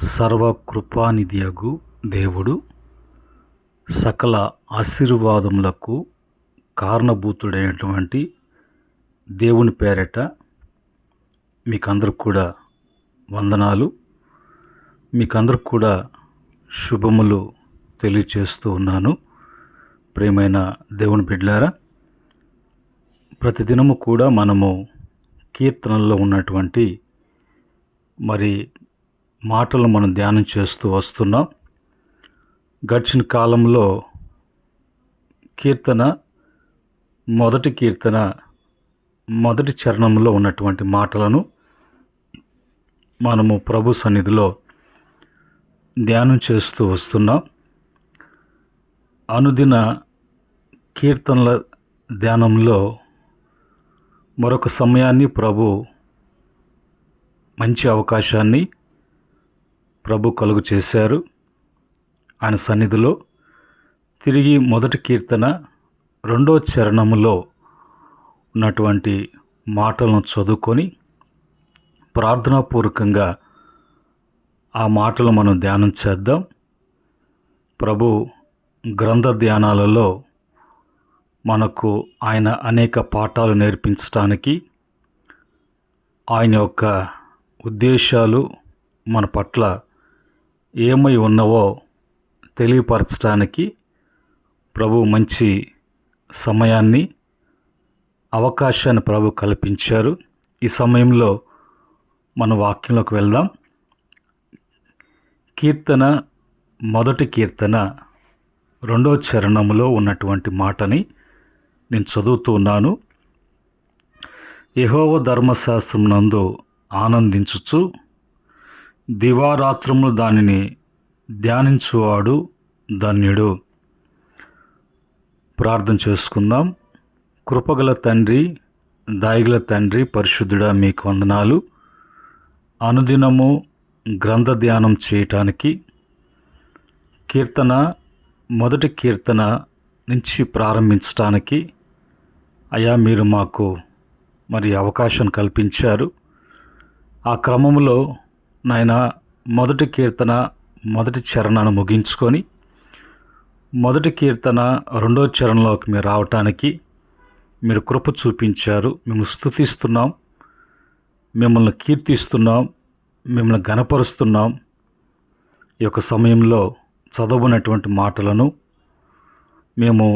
సర్వకృపానిధియగు దేవుడు సకల ఆశీర్వాదములకు కారణభూతుడైనటువంటి దేవుని పేరట మీకందరికి కూడా వందనాలు. మీకందరికి కూడా శుభములు తెలియచేస్తూ ఉన్నాను. ప్రియమైన దేవుని బిడ్డలారా, ప్రతిదినము కూడా మనము కీర్తనల్లో ఉన్నటువంటి మాటలు మనం ధ్యానం చేస్తూ వస్తున్నాం. గడిచిన కాలంలో మొదటి కీర్తన మొదటి చరణంలో ఉన్నటువంటి మాటలను మనము ప్రభు సన్నిధిలో ధ్యానం చేస్తూ వస్తున్నాం. అనుదిన కీర్తనల ధ్యానంలో మరొక సమయాన్ని మంచి అవకాశాన్ని ప్రభు కలుగు చేశారు. ఆయన సన్నిధిలో తిరిగి మొదటి కీర్తన 2వ చరణములో ఉన్నటువంటి మాటలను చదువుకొని ప్రార్థనాపూర్వకంగా ఆ మాటలు మనం ధ్యానం చేద్దాం. ప్రభు గ్రంథ ధ్యానాలలో మనకు ఆయన అనేక పాఠాలు నేర్పించడానికి, ఆయన యొక్క ఉద్దేశాలు మన పట్ల ఏమై ఉన్నవో తెలియపరచడానికి ప్రభు మంచి సమయాన్ని, అవకాశాన్ని ప్రభు కల్పించారు. ఈ సమయంలో మన వాక్యంలోకి వెళ్దాం. మొదటి కీర్తన 2వ చరణంలో ఉన్నటువంటి మాటని నేను చదువుతూ ఉన్నాను. యెహోవా ధర్మశాస్త్రమునందు ఆనందించుచు దివారాత్రములు దానిని ధ్యానించువాడు ధన్యుడు. ప్రార్థన చేసుకుందాం. కృపగల తండ్రి, దయగల తండ్రి, పరిశుద్ధుడా, మీకు వందనాలు. అనుదినము గ్రంథ ధ్యానం చేయటానికి మొదటి కీర్తన నుంచి ప్రారంభించటానికి అయ్యా మీరు మాకు అవకాశం కల్పించారు. ఆ క్రమంలో నాయన మొదటి కీర్తన మొదటి చరణాన్ని ముగించుకొని మొదటి కీర్తన 2వ చరణంలోకి మీరు రావటానికి మీరు కృప చూపించారు. మేము స్తుతిస్తున్నాం, మిమ్మల్ని కీర్తిస్తున్నాం, మిమ్మల్ని ఘనపరుస్తున్నాం. ఈ యొక్క సమయంలో చదవనటువంటి మాటలను మేము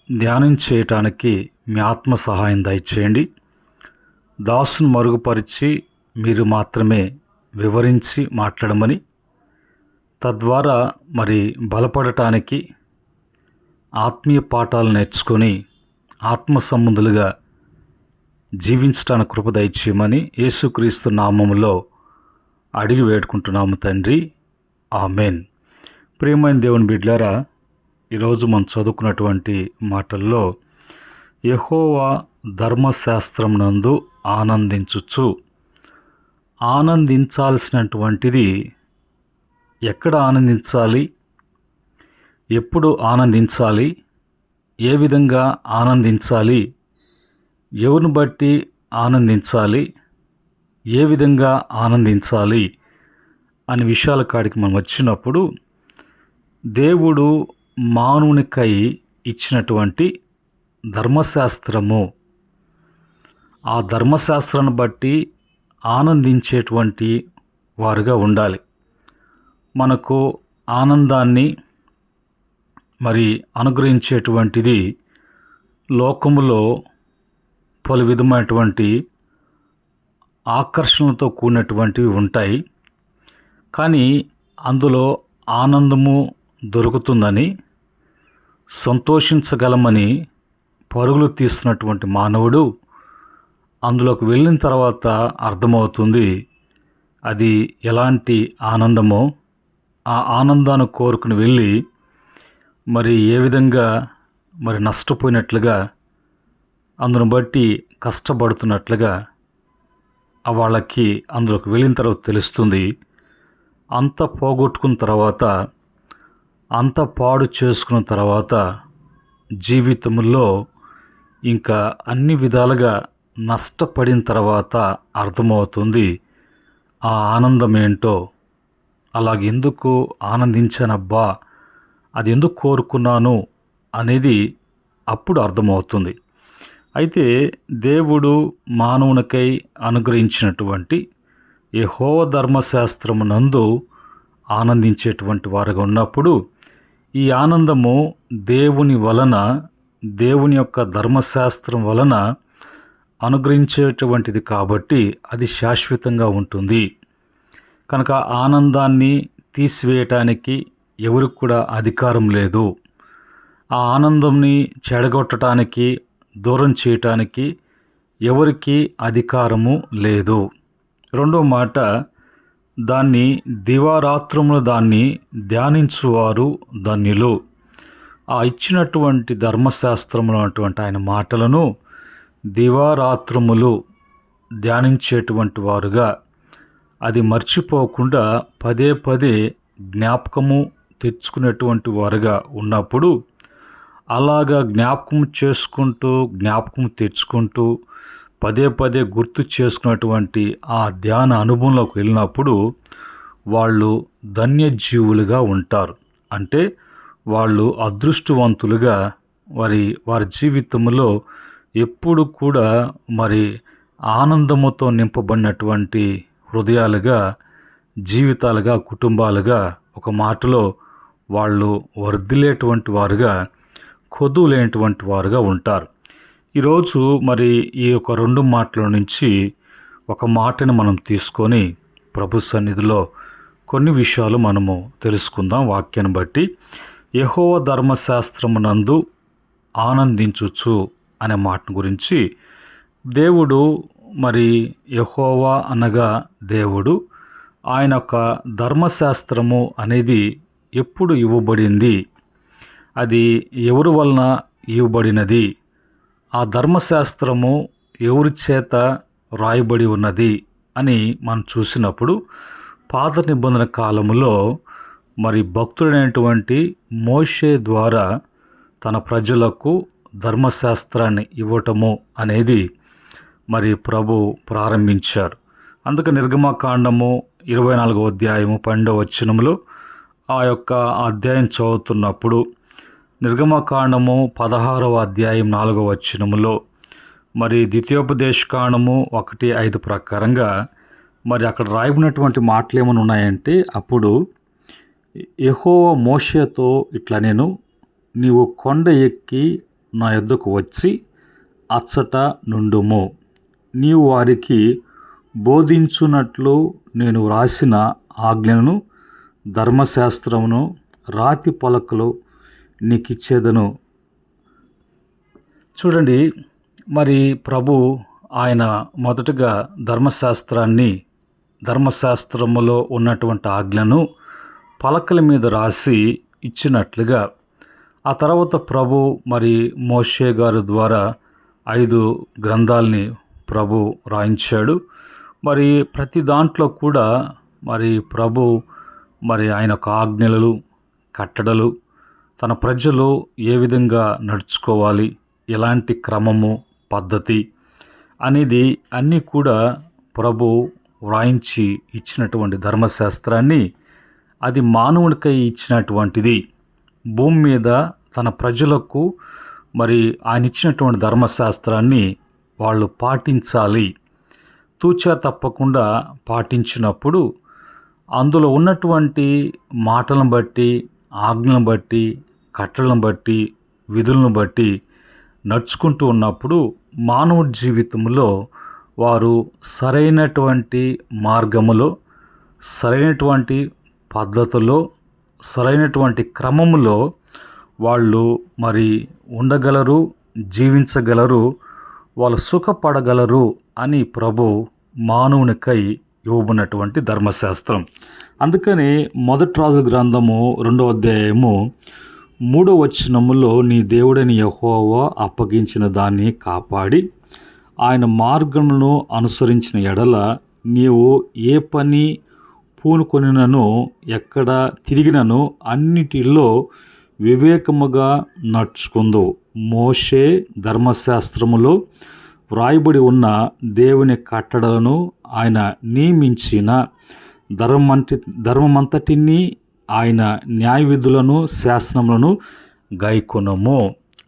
ధ్యానం చేయటానికి మీ ఆత్మ సహాయం దయచేయండి. దాసును మరుగుపరిచి మీరు మాత్రమే వివరించి మాట్లాడమని, తద్వారా బలపడటానికి, ఆత్మీయ పాఠాలు నేర్చుకొని ఆత్మ సంబంధులుగా జీవించడానికి కృప దయచేయమని యేసుక్రీస్తు నామములో అడిగి వేడుకుంటున్నాము తండ్రి, ఆమేన్. ప్రియమైన దేవుని బిడ్డలారా, ఈరోజు మనం చదువుకున్నటువంటి మాటల్లో యెహోవా ధర్మశాస్త్రమునందు ఆనందించుచు, ఆనందించాల్సినటువంటిది ఎక్కడ ఆనందించాలి, ఎప్పుడు ఆనందించాలి, ఏ విధంగా ఆనందించాలి, ఎవరిని బట్టి ఆనందించాలి, ఏ విధంగా ఆనందించాలి అనే విషయాల కాడికి మనం వచ్చినప్పుడు దేవుడు మానవునికై ఇచ్చినటువంటి ధర్మశాస్త్రము, ఆ ధర్మశాస్త్రాన్ని బట్టి ఆనందించేటువంటి వారుగా ఉండాలి. మనకు ఆనందాన్ని అనుగ్రహించేటువంటిది లోకములో పలు విధమైనటువంటి ఆకర్షణలతో కూడినటువంటివి ఉంటాయి. కానీ అందులో ఆనందము దొరుకుతుందని, సంతోషించగలమని పరుగులు తీస్తున్నటువంటి మానవుడు అందులోకి వెళ్ళిన తర్వాత అర్థమవుతుంది అది ఎలాంటి ఆనందమో. ఆ ఆనందాన్ని కోరుకుని వెళ్ళి ఏ విధంగా నష్టపోయినట్లుగా, అందును బట్టి కష్టపడుతున్నట్లుగా వాళ్ళకి అందులోకి వెళ్ళిన తర్వాత తెలుస్తుంది. అంత పోగొట్టుకున్న తర్వాత, అంత పాడు చేసుకున్న తర్వాత జీవితంలో ఇంకా అన్ని విధాలుగా నష్టపడిన తర్వాత అర్థమవుతుంది ఆ ఆనందం ఏంటో, అలాగెందుకు ఆనందించానబ్బా, అది ఎందుకు కోరుకున్నాను అనేది అప్పుడు అర్థమవుతుంది. అయితే దేవుడు మానవునికై అనుగ్రహించినటువంటి యెహోవా ధర్మశాస్త్రమునందు ఆనందించేటువంటి వారుగా ఉన్నప్పుడు, ఈ ఆనందము దేవుని వలన, దేవుని యొక్క ధర్మశాస్త్రం వలన అనుగ్రహించేటువంటిది కాబట్టి అది శాశ్వతంగా ఉంటుంది. కనుక ఆనందాన్ని తీసివేయటానికి ఎవరికి కూడా అధికారం లేదు. ఆ ఆనందంని చెడగొట్టడానికి, దూరం చేయటానికి ఎవరికి అధికారము లేదు. రెండో మాట, దాన్ని దివారాత్రములు దాన్ని ధ్యానించువారు ధన్యులు. ఆ ఇచ్చినటువంటి ధర్మశాస్త్రములో ఉన్నటువంటి ఆయన మాటలను దివారాత్రములు ధ్యానించేటువంటి వారుగా, అది మర్చిపోకుండా పదే పదే జ్ఞాపకము తెచ్చుకునేటువంటి వారుగా ఉన్నప్పుడు, అలాగా జ్ఞాపకం తెచ్చుకుంటూ పదే పదే గుర్తు చేసుకున్నటువంటి ఆ ధ్యాన అనుభవంలోకి వెళ్ళినప్పుడు వాళ్ళు ధన్యజీవులుగా ఉంటారు. అంటే వాళ్ళు అదృష్టవంతులుగా వారి జీవితంలో ఎప్పుడు కూడా ఆనందముతో నింపబడినటువంటి హృదయాలుగా, జీవితాలుగా, కుటుంబాలుగా, ఒక మాటలో వాళ్ళు వర్ధిల్లేటువంటి వారుగా, కొదువు లేనటువంటి వారుగా ఉంటారు. ఈరోజు ఈ యొక్క 2 మాటల నుంచి ఒక మాటను మనం తీసుకొని ప్రభు సన్నిధిలో కొన్ని విషయాలు మనము తెలుసుకుందాం. వాక్యాన్ని బట్టి యెహోవా ధర్మశాస్త్రమునందు ఆనందించుచు అనే మాట గురించి, దేవుడు యెహోవా అనగా దేవుడు, ఆయన యొక్క ధర్మశాస్త్రము అనేది ఎప్పుడు ఇవ్వబడింది, అది ఎవరి వలన ఇవ్వబడినది, ఆ ధర్మశాస్త్రము ఎవరి చేత రాయబడి ఉన్నది అని మనం చూసినప్పుడు, పాత నిబంధన కాలములో భక్తుడైనటువంటి మోషే ద్వారా తన ప్రజలకు ధర్మశాస్త్రాన్ని ఇవ్వటము అనేది ప్రభు ప్రారంభించారు. అందుకే నిర్గమకాండము 24వ అధ్యాయము 12వ వచనములో ఆ యొక్క అధ్యాయం చదువుతున్నప్పుడు, నిర్గమకాండము 16వ అధ్యాయం 4వ వచనములో, ద్వితీయోపదేశకాండము 1:5 ప్రకారంగా అక్కడ రాయబడినటువంటి మాటలు ఏమైనా ఉన్నాయంటే, అప్పుడు యెహోవా మోషేతో ఇట్లా, నీవు కొండ ఎక్కి నా యొద్దకు వచ్చి అచ్చట నుండుము, నీవు వారికి బోధించున్నట్లు నేను వ్రాసిన ఆజ్ఞలను, ధర్మశాస్త్రమును రాతి పలకలు నీకిచ్చేదను. చూడండి, ప్రభు ఆయన మొదటగా ధర్మశాస్త్రములో ఉన్నటువంటి ఆజ్ఞను పలకల మీద రాసి ఇచ్చినట్లుగా, ఆ తర్వాత ప్రభు మోషే గారి ద్వారా 5 గ్రంథాలని ప్రభు రాయించాడు. ప్రతి దాంట్లో కూడా ప్రభు ఆయన యొక్క ఆజ్ఞలు, కట్టడలు, తన ప్రజలు ఏ విధంగా నడుచుకోవాలి, ఎలాంటి క్రమము, పద్ధతి అనేది అన్నీ కూడా ప్రభు వ్రాయించి ఇచ్చినటువంటి ధర్మశాస్త్రాన్ని, అది మానవునికై ఇచ్చినటువంటిది. భూమి మీద తన ప్రజలకు ఆయన ఇచ్చినటువంటి ధర్మశాస్త్రాన్ని వాళ్ళు పాటించాలి. తూచా తప్పకుండా పాటించినప్పుడు అందులో ఉన్నటువంటి మాటలను బట్టి, ఆజ్ఞలను బట్టి, కట్టలను బట్టి, విధులను బట్టి నడుచుకుంటూ ఉన్నప్పుడు మానవుడి జీవితంలో వారు సరైనటువంటి మార్గములో, సరైనటువంటి పద్ధతిలో, సరైనటువంటి క్రమములో వాళ్ళు ఉండగలరు, జీవించగలరు, వాళ్ళు సుఖపడగలరు అని ప్రభు మానవునికై ఇవ్వబడినటువంటి ధర్మశాస్త్రం. అందుకని మొదటి రాజు గ్రంథము 2వ అధ్యాయము 3వ వచనములో, నీ దేవుడైన యెహోవా అప్పగించిన దాన్ని కాపాడి ఆయన మార్గములను అనుసరించిన ఎడల నీవు ఏ పని పూనుకొనినను, ఎక్కడ తిరిగినను అన్నిటిలో వివేకముగా నడుచుకుందు. మోషే ధర్మశాస్త్రములో వ్రాయబడి ఉన్న దేవుని కట్టడలను, ఆయన నియమించిన ధర్మమంతటిని ఆయన న్యాయ విధులను శాసనములను గైకొనము.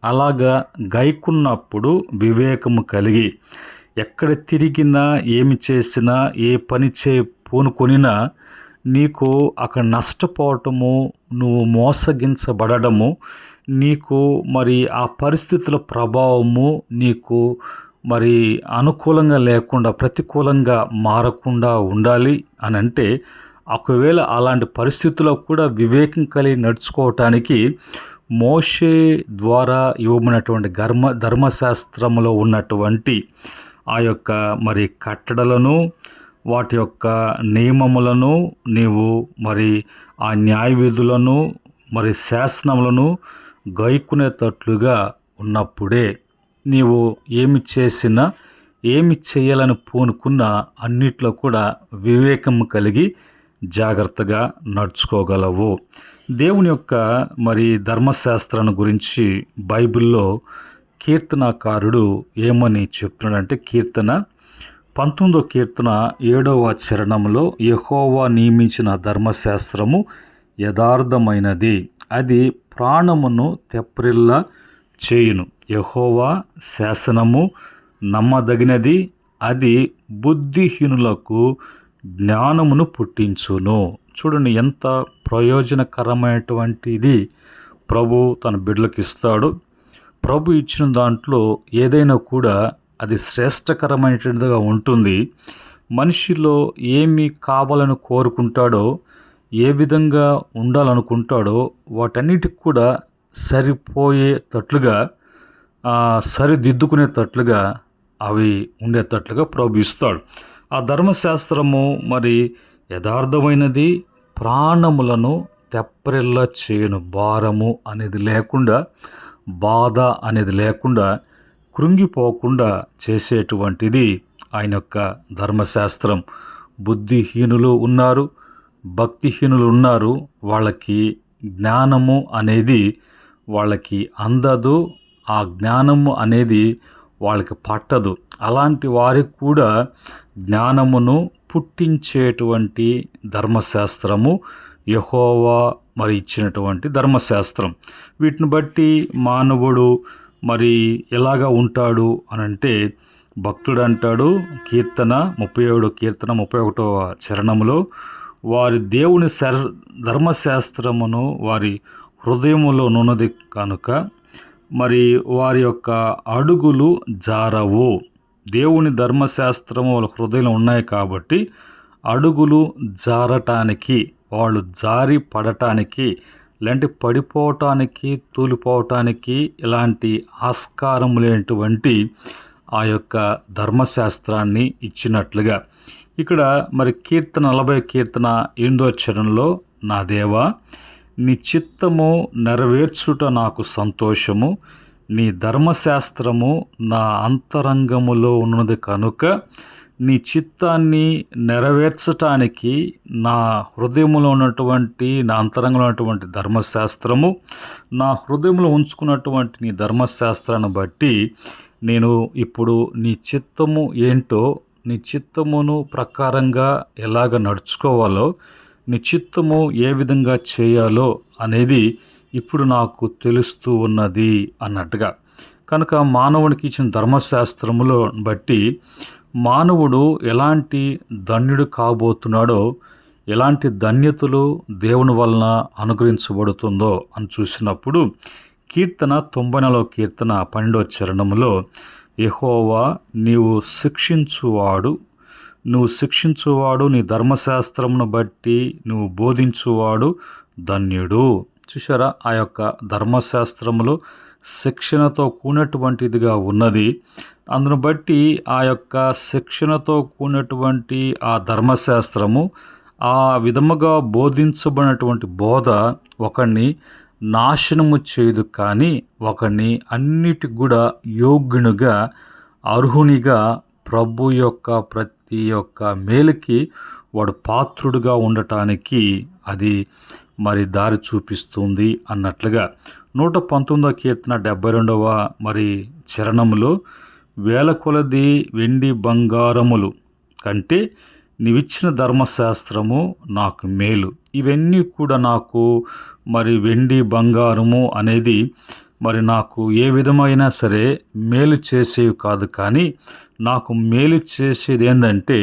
అలాగా గైకున్నప్పుడు వివేకము కలిగి ఎక్కడ తిరిగినా ఏమి చేసినా ఏ పని పూనుకొనినా నీకు అక్కడ నష్టపోవటము, నువ్వు మోసగించబడము, నీకు మరి ఆ పరిస్థితుల ప్రభావము నీకు మరి అనుకూలంగా లేకుండా ప్రతికూలంగా మారకుండా ఉండాలి అని అంటే, ఒకవేళ అలాంటి పరిస్థితుల్లో కూడా వివేకం కలిగి నడుచుకోవటానికి మోషే ద్వారా ఇవ్వబడినటువంటి ధర్మశాస్త్రంలో ఉన్నటువంటి ఆ యొక్క మరి కట్టడలను, వాటి యొక్క నియమములను నీవు మరి ఆ న్యాయ విధులను మరి శాసనములను గైకునేటట్లుగా ఉన్నప్పుడే నీవు ఏమి చేసినా, ఏమి చేయాలని పూనుకున్నా అన్నిట్లో కూడా వివేకం కలిగి జాగ్రత్తగా నడుచుకోగలవు. దేవుని యొక్క మరి ధర్మశాస్త్రాన్ని గురించి బైబిల్లో కీర్తనాకారుడు ఏమని చెప్తున్నాడంటే, కీర్తన 19వ కీర్తన 7వ చరణంలో, యెహోవా నియమించిన ధర్మశాస్త్రము యథార్థమైనది, అది ప్రాణమును తెప్పరిల్ల చేయును. యెహోవా శాసనము నమ్మదగినది, అది బుద్ధిహీనులకు జ్ఞానమును పుట్టించును. చూడండి, ఎంత ప్రయోజనకరమైనటువంటిది ప్రభు తన బిడ్డలకు ఇస్తాడు. ప్రభు ఇచ్చిన దాంట్లో ఏదైనా కూడా అది శ్రేష్టకరమైనటువంటిదిగా ఉంటుంది. మనిషిలో ఏమి కావాలని కోరుకుంటాడో, ఏ విధంగా ఉండాలనుకుంటాడో వాటన్నిటికి కూడా సరిపోయేటట్లుగా, సరిదిద్దుకునేటట్లుగా అవి ఉండేటట్లుగా ప్రభు ఇస్తాడు. ఆ ధర్మశాస్త్రము మరి యథార్థమైనది, ప్రాణములను తెప్పరిల్ల చేయును. భారము అనేది లేకుండా, బాధ అనేది లేకుండా, కృంగిపోకుండా చేసేటువంటిది ఆయన యొక్క ధర్మశాస్త్రం. బుద్ధిహీనులు ఉన్నారు, భక్తిహీనులు ఉన్నారు, వాళ్ళకి జ్ఞానము అనేది వాళ్ళకి అందదు, ఆ జ్ఞానము అనేది వాళ్ళకి పట్టదు. అలాంటి వారికి కూడా జ్ఞానమును పుట్టించేటువంటి ధర్మశాస్త్రము యెహోవా మరి ఇచ్చినటువంటి ధర్మశాస్త్రం. వీటిని బట్టి మానవుడు మరి ఎలాగా ఉంటాడు అనంటే, భక్తుడు అంటాడు కీర్తన 37 కీర్తన 31వ చరణంలో, వారి దేవుని ధర్మశాస్త్రమును వారి హృదయములో నున్నది కనుక మరి వారి యొక్క అడుగులు జారవు. దేవుని ధర్మశాస్త్రము వాళ్ళ హృదయంలో ఉన్నాయి కాబట్టి అడుగులు జారటానికి, వాళ్ళు జారి పడటానికి, ఇలాంటి పడిపోవటానికి, తూలిపోవటానికి ఇలాంటి ఆస్కారం లేనటువంటి ఆ యొక్క ధర్మశాస్త్రాన్ని ఇచ్చినట్లుగా ఇక్కడ మరి కీర్తన 40 కీర్తన 8వ చరణంలో, నా దేవా నీ చిత్తము నెరవేర్చుట నాకు సంతోషము, నీ ధర్మశాస్త్రము నా అంతరంగములో ఉన్నది కనుక నీ చిత్తాన్ని నెరవేర్చటానికి నా హృదయంలో ఉన్నటువంటి, నా అంతరంగంలో ఉన్నటువంటి ధర్మశాస్త్రము, నా హృదయంలో ఉంచుకున్నటువంటి నీ ధర్మశాస్త్రాన్ని బట్టి నేను ఇప్పుడు నీ చిత్తము ఏంటో, నీ చిత్తమును ప్రకారంగా ఎలాగ నడుచుకోవాలో, నీ చిత్తము ఏ విధంగా చేయాలో అనేది ఇప్పుడు నాకు తెలుస్తూ ఉన్నది అన్నట్టుగా. కనుక మానవునికి ఇచ్చిన ధర్మశాస్త్రములో బట్టి మానవుడు ఎలాంటి ధన్యుడు కాబోతున్నాడో, ఎలాంటి ధన్యతలు దేవుని వలన అనుగ్రహించబడుతుందో అని చూసినప్పుడు, కీర్తన 94వ కీర్తన 12వ చరణంలో, యెహోవా నీవు శిక్షించువాడు, నీ ధర్మశాస్త్రమును బట్టి నువ్వు బోధించువాడు ధన్యుడు. చూసారా, ఆ యొక్క ధర్మశాస్త్రములు శిక్షణతో కూడినటువంటిదిగా ఉన్నది. అందును బట్టి ఆ యొక్క శిక్షణతో కూడినటువంటి ఆ ధర్మశాస్త్రము, ఆ విధముగా బోధించబడినటువంటి బోధ ఒకరిని నాశనము చేయదు, కానీ ఒకరిని అన్నిటికి కూడా యోగ్యునిగా, అర్హునిగా, ప్రభు యొక్క ప్రతి ఒక్క మేలుకి వాడు పాత్రుడుగా ఉండటానికి అది మరి దారి చూపిస్తుంది అన్నట్లుగా. 119వ కీర్తన 72వ మరి చరణంలో, వేల కొలది వెండి బంగారములు కంటే నీవిచ్చిన ధర్మశాస్త్రము నాకు మేలు. ఇవన్నీ కూడా నాకు మరి వెండి బంగారము అనేది మరి నాకు ఏ విధమైనా సరే మేలు చేసేవి కాదు, కానీ నాకు మేలు చేసేది ఏంటంటే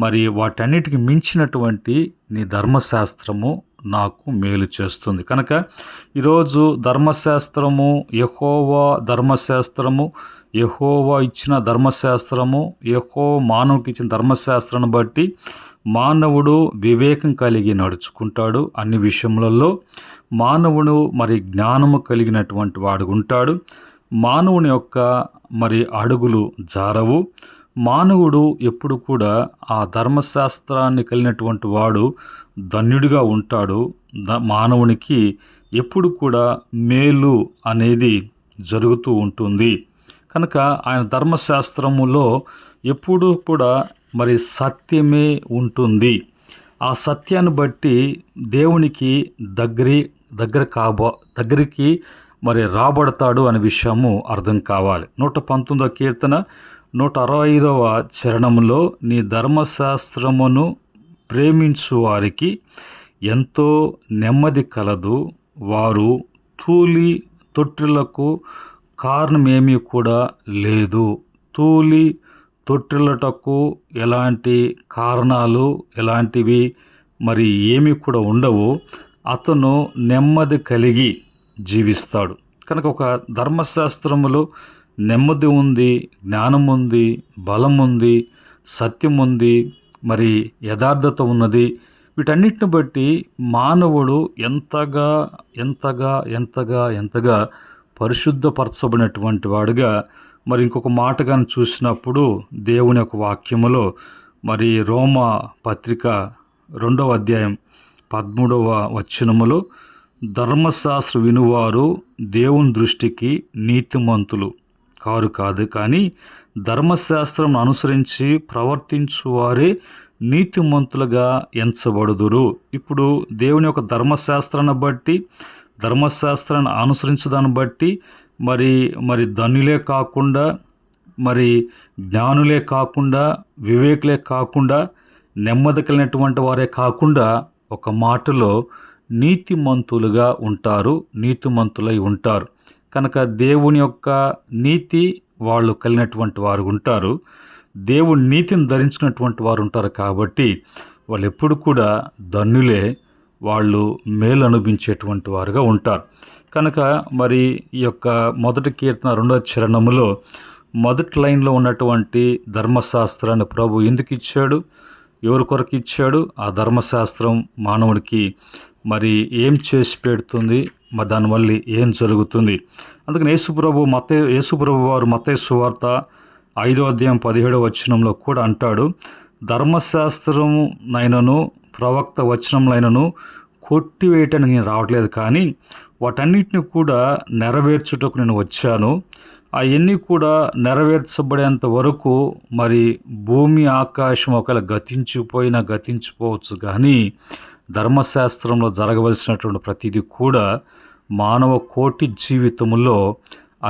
మరి వాటన్నిటికి మించినటువంటి నీ ధర్మశాస్త్రము నాకు మేలు చేస్తుంది. కనుక ఈరోజు ధర్మశాస్త్రము, యెహోవా ధర్మశాస్త్రము, యెహోవా ఇచ్చిన ధర్మశాస్త్రము, యెహోవా మానవునికి ఇచ్చిన ధర్మశాస్త్రాన్ని బట్టి మానవుడు వివేకం కలిగి నడుచుకుంటాడు. అన్ని విషయములలో మానవుడు మరి జ్ఞానము కలిగినటువంటి వాడు ఉంటాడు. మానవుని యొక్క మరి అడుగులు జారవు. మానవుడు ఎప్పుడు కూడా ఆ ధర్మశాస్త్రాన్ని కలిగినటువంటి వాడు ధన్యుడిగా ఉంటాడు. మానవునికి ఎప్పుడు కూడా మేలు అనేది జరుగుతూ ఉంటుంది. కనుక ఆయన ధర్మశాస్త్రములో ఎప్పుడూ కూడా మరి సత్యమే ఉంటుంది. ఆ సత్యాన్ని బట్టి దేవునికి దగ్గరికి మరి రాబడతాడు అనే విషయము అర్థం కావాలి. 119వ కీర్తన 165వ చరణంలో నీ ధర్మశాస్త్రమును ప్రేమించు వారికి ఎంతో నెమ్మది కలదు. వారు తూలి తొట్టిలకు కారణమేమీ కూడా లేదు. తూలి తొట్టిల్లటకు ఎలాంటి కారణాలు ఎలాంటివి మరి ఏమీ కూడా ఉండవు. అతను నెమ్మది కలిగి జీవిస్తాడు. కనుక ఒక ధర్మశాస్త్రములో నెమ్మది ఉంది, జ్ఞానం ఉంది, బలం ఉంది, సత్యం ఉంది, మరి యథార్థత ఉన్నది. వీటన్నిటిని బట్టి మానవుడు ఎంతగా ఎంతగా ఎంతగా ఎంతగా పరిశుద్ధపరచబడినటువంటి వాడుగా మరి ఇంకొక మాట కానీ చూసినప్పుడు దేవుని యొక్క వాక్యములో మరి రోమా పత్రిక 2వ అధ్యాయం 13వ వచనములో ధర్మశాస్త్ర వినువారు దేవుని దృష్టికి నీతిమంతులు కాదు, కానీ ధర్మశాస్త్రం అనుసరించి ప్రవర్తించువారే నీతిమంతులుగా ఎంచబడుదురు. ఇప్పుడు దేవుని యొక్క ధర్మశాస్త్రాన్ని బట్టి, ధర్మశాస్త్రాన్ని అనుసరించడాన్ని బట్టి మరి ధనులే కాకుండా, మరి జ్ఞానులే కాకుండా, వివేకులే కాకుండా, నెమ్మది కలిగినటువంటి వారే కాకుండా ఒక మాటలో నీతిమంతులుగా ఉంటారు, నీతిమంతులై ఉంటారు. కనుక దేవుని యొక్క నీతి వాళ్ళు కలిగినటువంటి వారు ఉంటారు. దేవుని నీతిని ధరించినటువంటి వారు ఉంటారు. కాబట్టి వాళ్ళు ఎప్పుడు కూడా ధన్యులే, వాళ్ళు మేలు అనుభవించేటువంటి వారుగా ఉంటారు. కనుక మరి ఈ యొక్క మొదటి కీర్తన 2వ చరణములో మొదటి లైన్లో ఉన్నటువంటి ధర్మశాస్త్రాన్ని ప్రభు ఎందుకు ఇచ్చాడు, ఎవరి కొరకు ఇచ్చాడు, ఆ ధర్మశాస్త్రం మానవుడికి మరి ఏం చేసి పెడుతుంది, మరి దానివల్ల ఏం జరుగుతుంది. అందుకని యేసుప్రభు వారు మత్తయి సువార్త 5వ అధ్యాయం 17వ వచనంలో కూడా అంటాడు, ధర్మశాస్త్రం నైనను ప్రవక్త వచనంలైనను కొట్టివేయటానికి నేను రావట్లేదు, కానీ వాటన్నిటిని కూడా నెరవేర్చుటకు నేను వచ్చాను. అవన్నీ కూడా నెరవేర్చబడేంత వరకు మరి భూమి ఆకాశం ఒకవేళ గతించిపోవచ్చు, కానీ ధర్మశాస్త్రంలో జరగవలసినటువంటి ప్రతిదీ కూడా మానవ కోటి జీవితంలో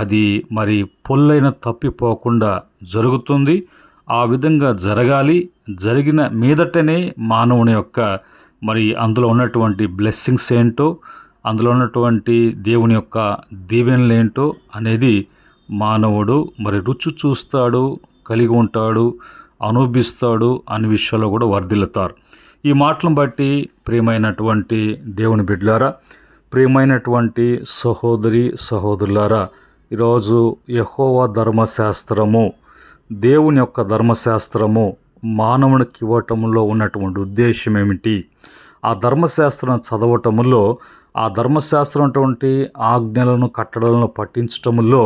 అది మరి పొల్లైన తప్పిపోకుండా జరుగుతుంది. ఆ విధంగా జరగాలి. జరిగిన మీదటనే మానవుని యొక్క మరి అందులో ఉన్నటువంటి బ్లెస్సింగ్స్ ఏంటో, అందులో ఉన్నటువంటి దేవుని యొక్క దీవెనలు ఏంటో అనేది మానవుడు మరి రుచి చూస్తాడు, కలిగి ఉంటాడు, అనుభవిస్తాడు అనే విషయాల్లో కూడా వర్ధిల్లుతారు. ఈ మాటలను బట్టి ప్రియమైనటువంటి దేవుని బిడ్డలారా, ప్రియమైనటువంటి సహోదరి సహోదరులారా, ఈరోజు యెహోవా ధర్మశాస్త్రము, దేవుని యొక్క ధర్మశాస్త్రము మానవునికి ఇవ్వటంలో ఉన్నటువంటి ఉద్దేశం ఏమిటి, ఆ ధర్మశాస్త్రం చదవటములో, ఆ ధర్మశాస్త్రం అటువంటి ఆజ్ఞలను కట్టడలను పఠించటములో,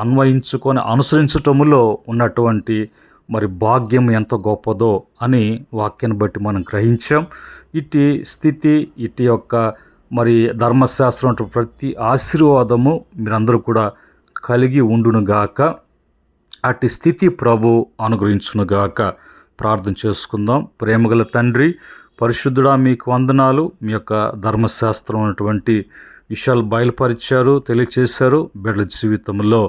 అన్వయించుకొని అనుసరించటములో ఉన్నటువంటి మరి భాగ్యం ఎంత గొప్పదో అని వాక్యాన్ని బట్టి మనం గ్రహించాం. ఇటు స్థితి, ఇటు యొక్క మరి ధర్మశాస్త్రం ప్రతి ఆశీర్వాదము మీరందరూ కూడా కలిగి ఉండునుగాక. అట్టి స్థితి ప్రభు అనుగ్రహించునుగాక. ప్రార్థన చేసుకుందాం. ప్రేమగల తండ్రి, పరిశుద్ధుడా, మీకు వందనాలు. మీ యొక్క ధర్మశాస్త్రం ఉన్నటువంటి విషయాలు బయలుపరిచారు, తెలియచేశారు. బిడ్డల జీవితంలో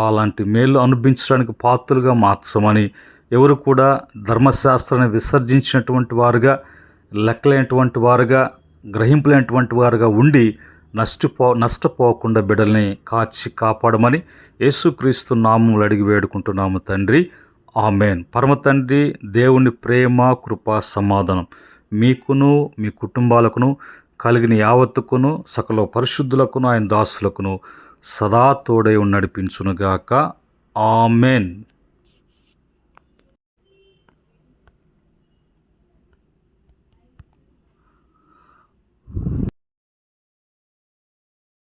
అలాంటి మేలు అనుభవించడానికి పాత్రలుగా మార్చమని ఎవరు కూడా ధర్మశాస్త్రాన్ని విసర్జించినటువంటి వారుగా, లెక్కలేనటువంటి వారుగా, గ్రహింపులేనటువంటి వారుగా ఉండి నష్టపోకుండా బిడ్డల్ని కాచి కాపాడమని యేసుక్రీస్తు నామములో అడిగి వేడుకుంటున్నాము తండ్రి. ఆమేన్. పరమ తండ్రి దేవుని ప్రేమ, కృప, సమాధానం మీకును మీ కుటుంబాలకును కలిగిన యావత్తుకును సకల పరిశుద్ధులకును ఆయన దాసులకును సదా తోడై నడిపించునుగాక. ఆమేన్.